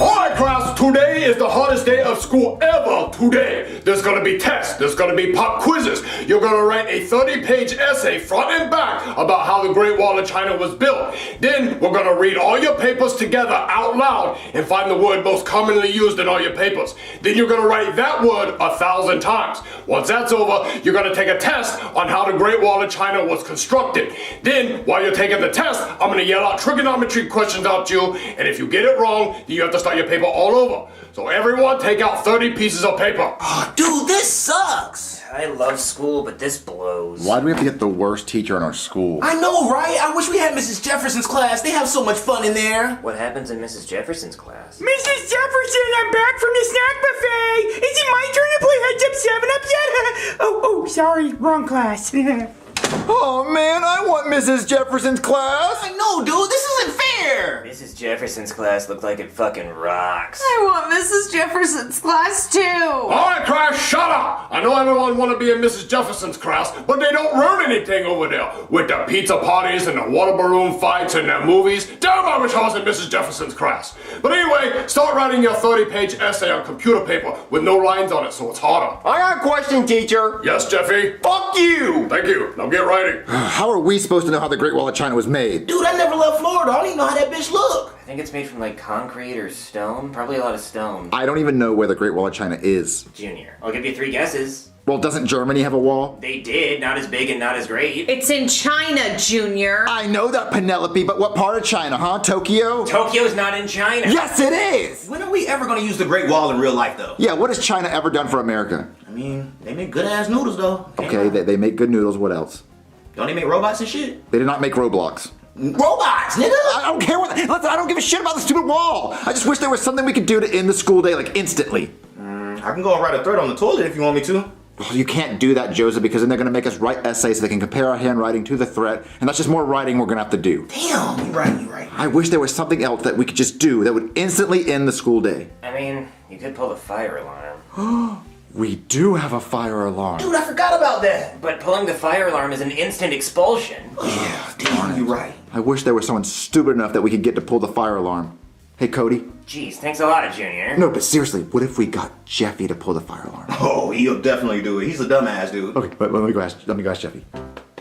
Alright class, today is the hardest day of school ever. Today, there's gonna be tests, there's gonna be pop quizzes. You're gonna write a 30-page essay front and back about how the Great Wall of China was built. Then, we're gonna read all your papers together out loud and find the word most commonly used in all your papers. Then you're gonna write that word 1,000 times. Once that's over, you're gonna take a test on how the Great Wall of China was constructed. Then, while you're taking the test, I'm gonna yell out trigonometry questions out to you, and if you get it wrong, then you have to start your paper all over. So everyone take out 30 pieces of paper. Oh, dude, this sucks. I love school, but this blows. Why do we have to get the worst teacher in our school? I know, right? I wish we had Mrs. Jefferson's class. They have so much fun in there. What happens in Mrs. Jefferson's class? Mrs. Jefferson, I'm back from the snack buffet. Is it my turn to play Heads Up 7-Up yet? Oh, sorry, wrong class. Oh man, I want Mrs. Jefferson's class! I know, dude, this isn't fair. Mrs. Jefferson's class looked like it fucking rocks. I want Mrs. Jefferson's class too. Alright class, shut up! I know everyone want to be in Mrs. Jefferson's class, but they don't learn anything over there. With the pizza parties and the water balloon fights and the movies. Damn, I wish I was in Mrs. Jefferson's class. But anyway, start writing your 30-page essay on computer paper with no lines on it so it's harder. I got a question, teacher. Yes, Jeffy? Fuck you! Thank you. Now get writing. How are we supposed to know how the Great Wall of China was made? Dude, I never left Florida. I don't even know how that bitch look. I think it's made from like concrete or stone. Probably a lot of stone. I don't even know where the Great Wall of China is. Junior, I'll give you 3 guesses. Well, doesn't Germany have a wall? They did, not as big and not as great. It's in China, Junior. I know that, Penelope, but what part of China, huh? Tokyo? Tokyo's not in China. Yes, it is! When are we ever gonna use the Great Wall in real life, though? Yeah, what has China ever done for America? I mean, they make good-ass noodles, though. Okay, they make good noodles, what else? Don't they make robots and shit? They did not make Roblox. Robots, nigga! I don't care what. Listen, I don't give a shit about the stupid wall. I just wish there was something we could do to end the school day, like, instantly. I can go and write a thread on the toilet if you want me to. Well, you can't do that, Joseph, because then they're gonna make us write essays so they can compare our handwriting to the threat, and that's just more writing we're gonna have to do. Damn, you're right. I wish there was something else that we could just do that would instantly end the school day. I mean, you could pull the fire alarm. We do have a fire alarm. Dude, I forgot about that. But pulling the fire alarm is an instant expulsion. Yeah, damn, you're right. I wish there was someone stupid enough that we could get to pull the fire alarm. Hey, Cody. Jeez, thanks a lot, Junior. No, but seriously, what if we got Jeffy to pull the fire alarm? Oh, he'll definitely do it. He's a dumbass, dude. Okay, but let me go ask Jeffy.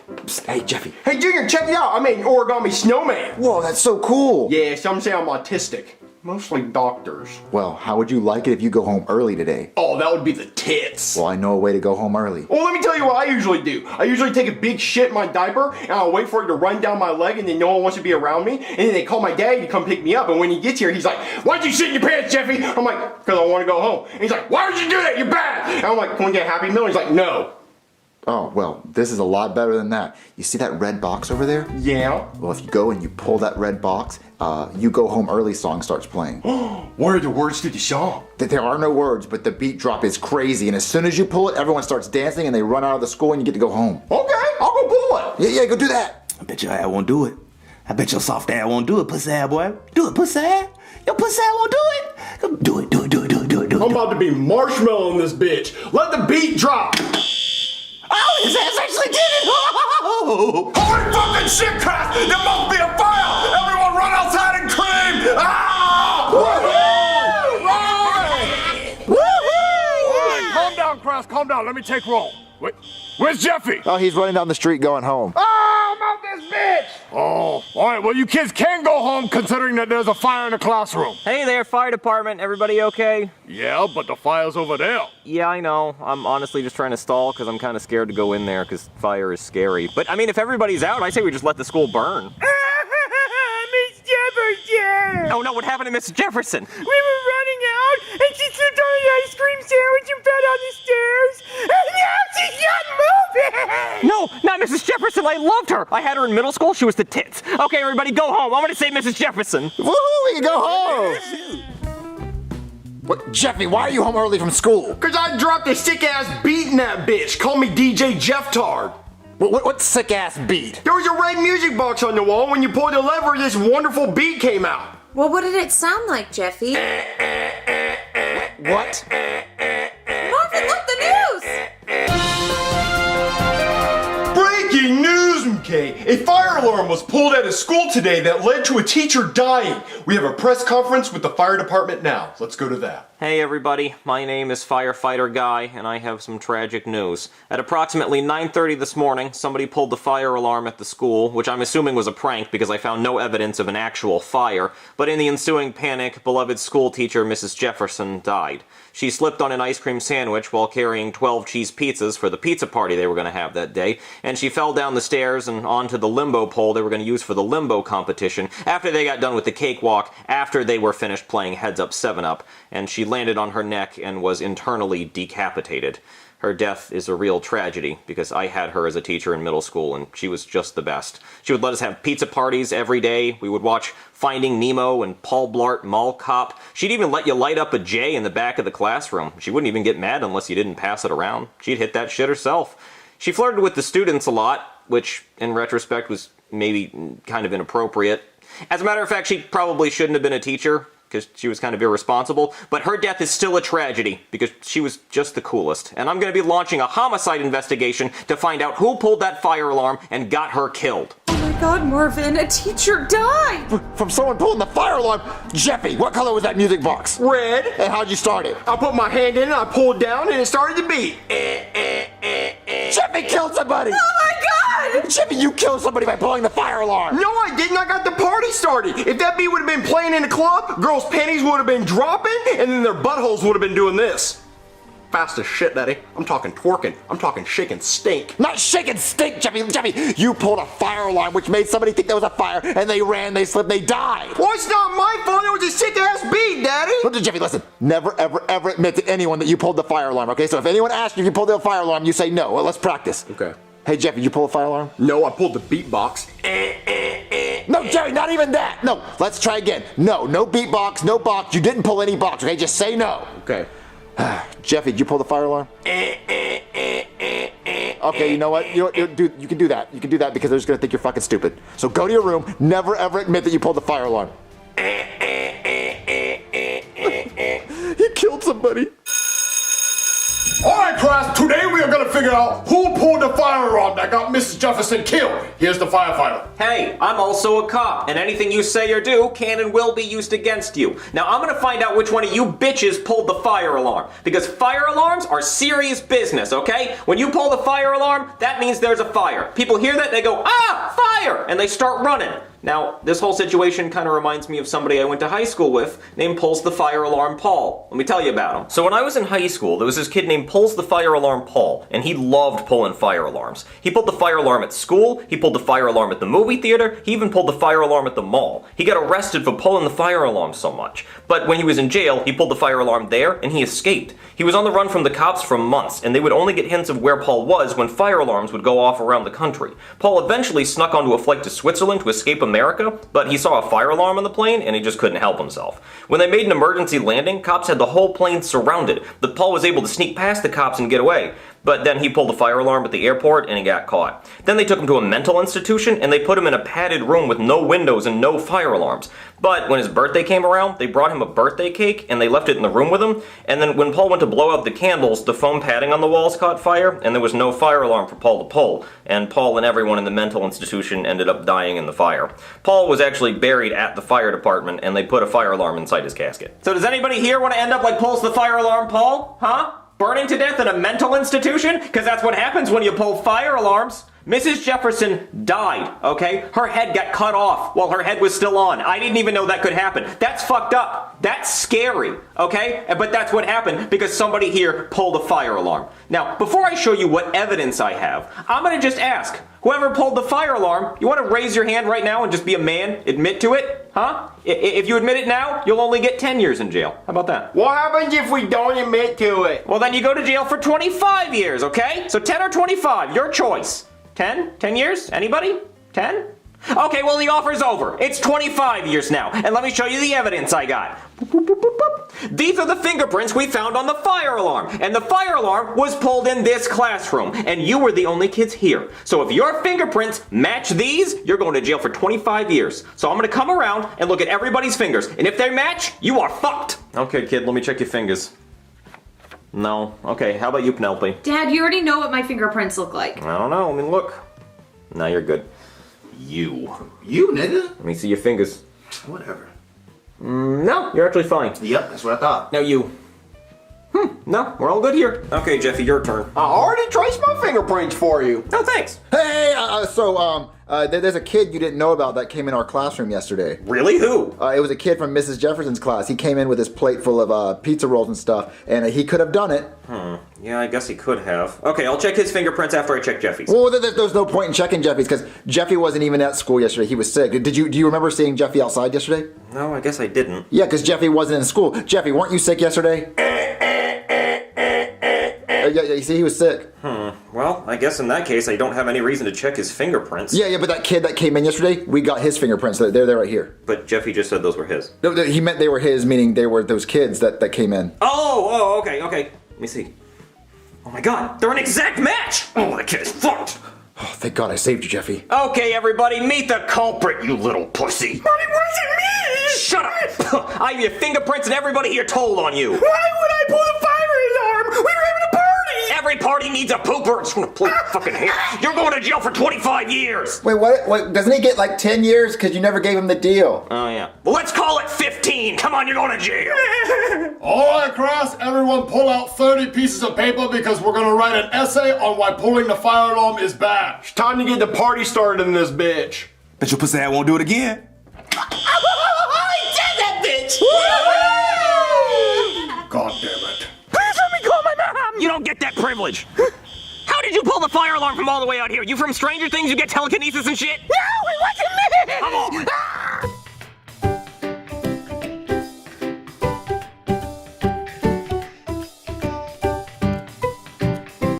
Psst, hey, Jeffy. Hey, Junior, check it out. I made an origami snowman. Whoa, that's so cool. Yeah, some say I'm autistic. Mostly doctors. Well, how would you like it if you go home early today? Oh, that would be the tits. Well, I know a way to go home early. Well, let me tell you what I usually do. I usually take a big shit in my diaper, and I'll wait for it to run down my leg, and then no one wants to be around me. And then they call my dad to come pick me up, and when he gets here, he's like, "Why'd you shit in your pants, Jeffy?" I'm like, "Because I want to go home." And he's like, "Why would you do that? You're bad." And I'm like, "Can we get a Happy Meal?" And he's like, "No." Oh, well, this is a lot better than that. You see that red box over there? Yeah. Well, if you go and you pull that red box, You Go Home Early song starts playing. What are the words to the song? There are no words, but the beat drop is crazy, and as soon as you pull it, everyone starts dancing and they run out of the school and you get to go home. Okay, I'll go pull it. Yeah, go do that. I bet your ass won't do it. I bet your soft ass won't do it, pussy ass boy. Do it, pussy ass. Your pussy ass won't do it. Come do it. I'm about to be marshmallow in this bitch. Let the beat drop. Oh, his ass actually did it! Oh! Holy fucking shit, crap! There must be a fire! Everyone run outside and scream! Ah! Woohoo! Woohoo! Calm down, Cross, calm down. Let me take roll. Wait, where's Jeffy? Oh, he's running down the street going home. Oh, I'm out this bitch! Oh, all right. Well, you kids can go home considering that there's a fire in the classroom. Hey there, fire department. Everybody okay? Yeah, but the fire's over there. Yeah, I know. I'm honestly just trying to stall because I'm kind of scared to go in there because fire is scary. But I mean, if everybody's out, I say we just let the school burn. Miss Jefferson! Oh no, what happened to Mrs. Jefferson? We were running out, and she slipped on an ice cream sandwich and fell down the stairs. And now she's not moving! No, not Mrs. Jefferson. I loved her. I had her in middle school. She was the tits. Okay, everybody, go home. I'm gonna say Mrs. Jefferson. Woohoo, we can go home! What, Jeffy, why are you home early from school? Cause I dropped a sick ass beat in that bitch. Call me DJ Jeff-Tard. What sick ass beat? There was a red music box on the wall. When you pulled the lever, this wonderful beat came out. Well, what did it sound like, Jeffy? What? Marvin, look, the news! Breaking news! Okay, a fire alarm was pulled at a school today that led to a teacher dying. We have a press conference with the fire department now. Let's go to that. Hey everybody, my name is Firefighter Guy, and I have some tragic news. At approximately 9:30 this morning, somebody pulled the fire alarm at the school, which I'm assuming was a prank because I found no evidence of an actual fire, but in the ensuing panic, beloved school teacher Mrs. Jefferson died. She slipped on an ice cream sandwich while carrying 12 cheese pizzas for the pizza party they were going to have that day, and she fell down the stairs and onto the limbo pole they were going to use for the limbo competition after they got done with the cakewalk, after they were finished playing Heads Up 7-Up, and she landed on her neck and was internally decapitated. Her death is a real tragedy because I had her as a teacher in middle school and she was just the best. She would let us have pizza parties every day. We would watch Finding Nemo and Paul Blart Mall Cop. She'd even let you light up a J in the back of the classroom. She wouldn't even get mad unless you didn't pass it around. She'd hit that shit herself. She flirted with the students a lot, which in retrospect was maybe kind of inappropriate. As a matter of fact, she probably shouldn't have been a teacher, because she was kind of irresponsible, but her death is still a tragedy, because she was just the coolest. And I'm going to be launching a homicide investigation to find out who pulled that fire alarm and got her killed. Oh my god, Marvin, a teacher died! From someone pulling the fire alarm. Jeffy, what color was that music box? Red. And how'd you start it? I put my hand in it, I pulled down, and it started to beat. Jeffy killed somebody! Oh my god! Jeffy, you killed somebody by pulling the fire alarm! No, I didn't. I got the party started. If that beat would have been playing in the club, girls' panties would have been dropping, and then their buttholes would have been doing this. Fast as shit, Daddy. I'm talking twerking. I'm talking shaking stink. Not shake and stink, Jeffy. Jeffy, you pulled a fire alarm, which made somebody think there was a fire, and they ran, they slipped, they died. Well, it's not my fault. It was a sick-ass beat, Daddy. Listen, Jeffy, listen. Never, ever, ever admit to anyone that you pulled the fire alarm, okay? So if anyone asks you if you pulled the fire alarm, you say no. Well, let's practice. Okay. Hey, Jeffy, you pull a fire alarm? No, I pulled the beatbox. No, Jerry, not even that. No, let's try again. No beatbox, no box. You didn't pull any box, okay? Just say no. Okay. Jeffy, did you pull the fire alarm? Okay, you know what? You can do that. You can do that because they're just gonna think you're fucking stupid. So go to your room. Never ever admit that you pulled the fire alarm. He killed somebody. Alright, class, today we are gonna figure out who pulled the fire alarm that got Mrs. Jefferson killed. Here's the firefighter. Hey, I'm also a cop, and anything you say or do can and will be used against you. Now I'm gonna find out which one of you bitches pulled the fire alarm, because fire alarms are serious business, okay? When you pull the fire alarm, that means there's a fire. People hear that, they go, ah, fire, and they start running. Now, this whole situation kind of reminds me of somebody I went to high school with named Pulls the Fire Alarm Paul. Let me tell you about him. So when I was in high school, there was this kid named Pulls the Fire Alarm Paul, and he loved pulling fire alarms. He pulled the fire alarm at school, he pulled the fire alarm at the movie theater, he even pulled the fire alarm at the mall. He got arrested for pulling the fire alarm so much. But when he was in jail, he pulled the fire alarm there, and he escaped. He was on the run from the cops for months, and they would only get hints of where Paul was when fire alarms would go off around the country. Paul eventually snuck onto a flight to Switzerland to escape America, but he saw a fire alarm on the plane and he just couldn't help himself. When they made an emergency landing, cops had the whole plane surrounded, but Paul was able to sneak past the cops and get away. But then he pulled the fire alarm at the airport and he got caught. Then they took him to a mental institution and they put him in a padded room with no windows and no fire alarms. But when his birthday came around, they brought him a birthday cake and they left it in the room with him. And then when Paul went to blow out the candles, the foam padding on the walls caught fire and there was no fire alarm for Paul to pull. And Paul and everyone in the mental institution ended up dying in the fire. Paul was actually buried at the fire department and they put a fire alarm inside his casket. So does anybody here want to end up like Pulls the Fire Alarm Paul? Huh? Burning to death in a mental institution? Because that's what happens when you pull fire alarms. Mrs. Jefferson died, okay? Her head got cut off while her head was still on. I didn't even know that could happen. That's fucked up. That's scary, okay? But that's what happened because somebody here pulled a fire alarm. Now, before I show you what evidence I have, I'm gonna just ask, whoever pulled the fire alarm, you wanna raise your hand right now and just be a man, admit to it? Huh? If you admit it now, you'll only get 10 years in jail. How about that? What happens if we don't admit to it? Well, then you go to jail for 25 years, okay? So 10 or 25, your choice. 10? 10 years? Anybody? 10? Okay, well the offer's over. It's 25 years now, and let me show you the evidence I got. These are the fingerprints we found on the fire alarm, and the fire alarm was pulled in this classroom, and you were the only kids here. So if your fingerprints match these, you're going to jail for 25 years. So I'm gonna come around and look at everybody's fingers, and if they match, you are fucked. Okay, kid, let me check your fingers. No. Okay, how about you, Penelope? Dad, you already know what my fingerprints look like. I don't know. I mean, look. No, you're good. you. You, nigga. Let me see your fingers. Whatever. No, you're actually fine. Yep, that's what I thought. Now you. No, we're all good here. Okay, Jeffy, your turn. I already traced my fingerprints for you. No, thanks. Hey, there's a kid you didn't know about that came in our classroom yesterday. Really? Who? It was a kid from Mrs. Jefferson's class. He came in with his plate full of pizza rolls and stuff, and he could have done it. Yeah, I guess he could have. Okay, I'll check his fingerprints after I check Jeffy's. Well, there's no point in checking Jeffy's because Jeffy wasn't even at school yesterday. He was sick. Do you remember seeing Jeffy outside yesterday? No, I guess I didn't. Yeah, because Jeffy wasn't in school. Jeffy, weren't you sick yesterday? Yeah, you see, he was sick. Well, I guess in that case, I don't have any reason to check his fingerprints. Yeah, but that kid that came in yesterday, we got his fingerprints. They're right here. But Jeffy just said those were his. No, he meant they were his, meaning they were those kids that came in. Oh, okay. Let me see. Oh my god, they're an exact match! Oh, the kid is fucked! Oh, thank God I saved you, Jeffy. Okay, everybody, meet the culprit, you little pussy! But it wasn't me! Shut up! I have your fingerprints and everybody here told on you! Why would I pull the fire alarm? We were having a party! Every party needs a pooper! It's gonna pull your fucking hair! You're going to jail for 25 years! Wait, what? Doesn't he get like 10 years because you never gave him the deal? Oh, yeah. Well, let's call it 15! Come on, you're going to jail! All right, class, everyone pull out 30 pieces of paper because we're gonna write an essay on why pulling the fire alarm is bad. It's time to get the party started in this bitch. Bet your pussy I won't do it again. God damn it. Please let me call my mom! You don't get that privilege! How did you pull the fire alarm from all the way out here? You from Stranger Things? You get telekinesis and shit? No, it wasn't me! Come on!